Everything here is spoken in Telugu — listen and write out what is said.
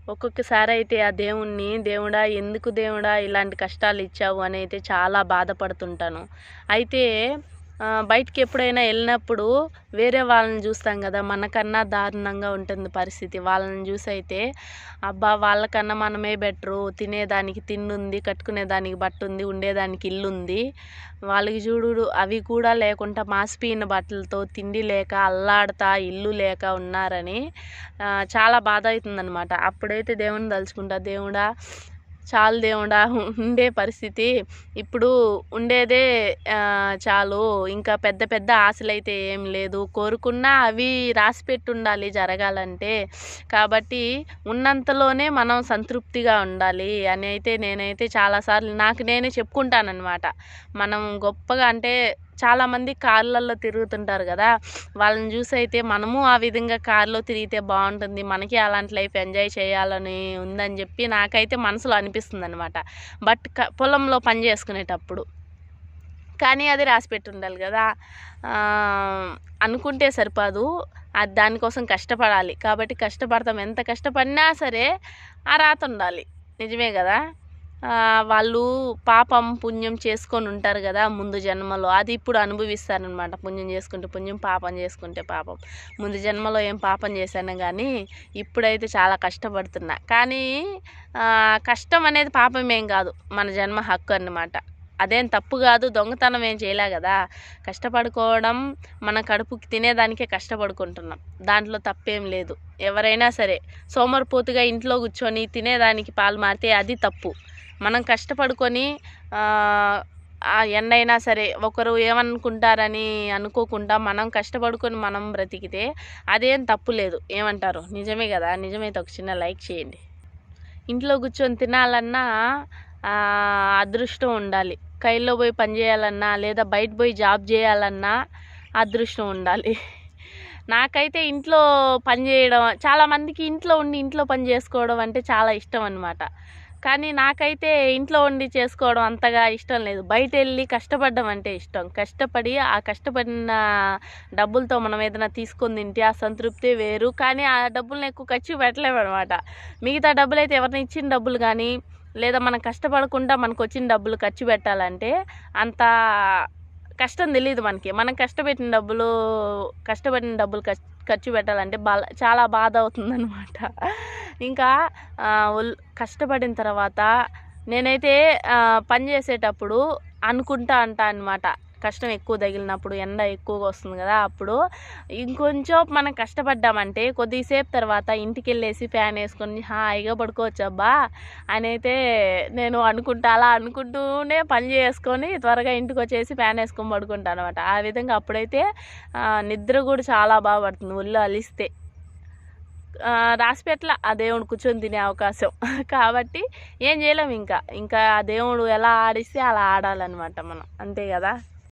ఒక్కొక్కసారి అయితే ఆ దేవుణ్ణి, దేవుడా ఎందుకు దేవుడా ఇలాంటి కష్టాలు ఇచ్చావు అని అయితే చాలా బాధపడుతుంటాను. అయితే బయటికి ఎప్పుడైనా వెళ్ళినప్పుడు వేరే వాళ్ళని చూస్తాం కదా, మనకన్నా దారుణంగా ఉంటుంది పరిస్థితి. వాళ్ళని చూసి అయితే అబ్బా వాళ్ళకన్నా మనమే బెటరు, తినేదానికి తిండి ఉంది, కట్టుకునేదానికి బట్ట ఉంది, ఉండేదానికి ఇల్లు ఉంది, వాళ్ళకి చూడు అవి కూడా లేకుండా మాసిపోయిన బట్టలతో తిండి లేక అల్లాడుతా ఇల్లు లేక ఉన్నారని చాలా బాధ అవుతుందన్నమాట. అప్పుడైతే దేవుని తలుచుకుంటా, దేవుడా చాలు దేవుడా ఉండే పరిస్థితి ఇప్పుడు ఉండేదే చాలు, ఇంకా పెద్ద పెద్ద ఆశలైతే ఏం లేదు, కోరుకున్నా అవి రాసిపెట్టి ఉండాలి జరగాలంటే, కాబట్టి ఉన్నంతలోనే మనం సంతృప్తిగా ఉండాలి అని అయితే నేనైతే చాలాసార్లు నాకు నేనే చెప్పుకుంటానన్నమాట. మనం గొప్పగా అంటే చాలామంది కార్లలో తిరుగుతుంటారు కదా, వాళ్ళని చూసి అయితే మనము ఆ విధంగా కార్లో తిరిగితే బాగుంటుంది, మనకి అలాంటి లైఫ్ ఎంజాయ్ చేయాలని ఉందని చెప్పి నాకైతే మనసులో అనిపిస్తుంది అనమాట. బట్ పొలంలో పని చేసుకునేటప్పుడు కానీ అది రాసిపెట్టి ఉండాలి కదా, అనుకుంటే సరిపోదు, అది దానికోసం కష్టపడాలి. కాబట్టి కష్టపడతాం, ఎంత కష్టపడినా సరే ఆ రాత ఉండాలి. నిజమే కదా. వాళ్ళు పాపం పుణ్యం చేసుకొని ఉంటారు కదా ముందు జన్మలో, అది ఇప్పుడు అనుభవిస్తారనమాట. పుణ్యం చేసుకుంటే పుణ్యం, పాపం చేసుకుంటే పాపం. ముందు జన్మలో ఏం పాపం చేశాను కానీ ఇప్పుడైతే చాలా కష్టపడుతున్నా. కానీ కష్టం అనేది పాపం ఏం కాదు, మన జన్మ హక్కు అన్నమాట. అదేం తప్పు కాదు, దొంగతనం ఏం చేయలే కదా. కష్టపడుకోవడం, మన కడుపుకి తినేదానికే కష్టపడుకుంటున్నాం, దాంట్లో తప్పేం లేదు. ఎవరైనా సరే సోమరిపోతుగా ఇంట్లో కూర్చొని తినేదానికి పాలు మారితే అది తప్పు. మనం కష్టపడుకొని ఎండైనా సరే ఒకరు ఏమనుకుంటారని అనుకోకుండా మనం కష్టపడుకొని మనం బ్రతికితే అదేం తప్పు లేదు. ఏమంటారు? నిజమే కదా. నిజమైతే ఒక చిన్న లైక్ చేయండి. ఇంట్లో కూర్చొని తినాలన్నా అదృష్టం ఉండాలి, కైల్లో పోయి పని చేయాలన్నా లేదా బయట పోయి జాబ్ చేయాలన్నా అదృష్టం ఉండాలి. నాకైతే ఇంట్లో పని చేయడం, చాలామందికి ఇంట్లో ఉండి ఇంట్లో పని చేసుకోవడం అంటే చాలా ఇష్టం అన్నమాట. కానీ నాకైతే ఇంట్లో ఉండి చేసుకోవడం అంతగా ఇష్టం లేదు. బయట వెళ్ళి కష్టపడడం అంటే ఇష్టం. కష్టపడి ఆ కష్టపడిన డబ్బులతో మనం ఏదైనా తీసుకొని తింటే ఆ సంతృప్తి వేరు. కానీ ఆ డబ్బులను ఎక్కువ ఖర్చు పెట్టలేము అనమాట. మిగతా డబ్బులు అయితే ఎవరిని ఇచ్చిన డబ్బులు కానీ లేదా మనం కష్టపడకుండా మనకు వచ్చిన డబ్బులు ఖర్చు పెట్టాలంటే అంత కష్టం తెలియదు మనకి. మనం కష్టపడిన డబ్బులు ఖర్చు పెట్టాలంటే చాలా బాధ అవుతుందన్నమాట. ఇంకా కష్టపడిన తర్వాత నేనైతే పని చేసేటప్పుడు అనుకుంటా అనమాట, కష్టం ఎక్కువ తగిలినప్పుడు, ఎండ ఎక్కువగా వస్తుంది కదా, అప్పుడు ఇంకొంచెం మనం కష్టపడ్డామంటే కొద్దిసేపు తర్వాత ఇంటికి వెళ్ళేసి ఫ్యాన్ వేసుకొని హాయిగా పడుకోవచ్చు అబ్బా అని అయితే నేను అలా అనుకుంటూనే పని చేసుకొని త్వరగా ఇంటికి వచ్చేసి ఫ్యాన్ వేసుకొని పడుకుంటాను అనమాట. ఆ విధంగా అప్పుడైతే నిద్ర కూడా చాలా బాగా పడుతుంది, ఒళ్ళు అలిస్తే. రాసిపెట్ల ఆ దేవుడు కూర్చొని తినే అవకాశం కాబట్టి ఏం చేయలేము. ఇంకా ఆ దేవుడు ఎలా ఆడిస్తే అలా ఆడాలన్నమాట మనం, అంతే కదా.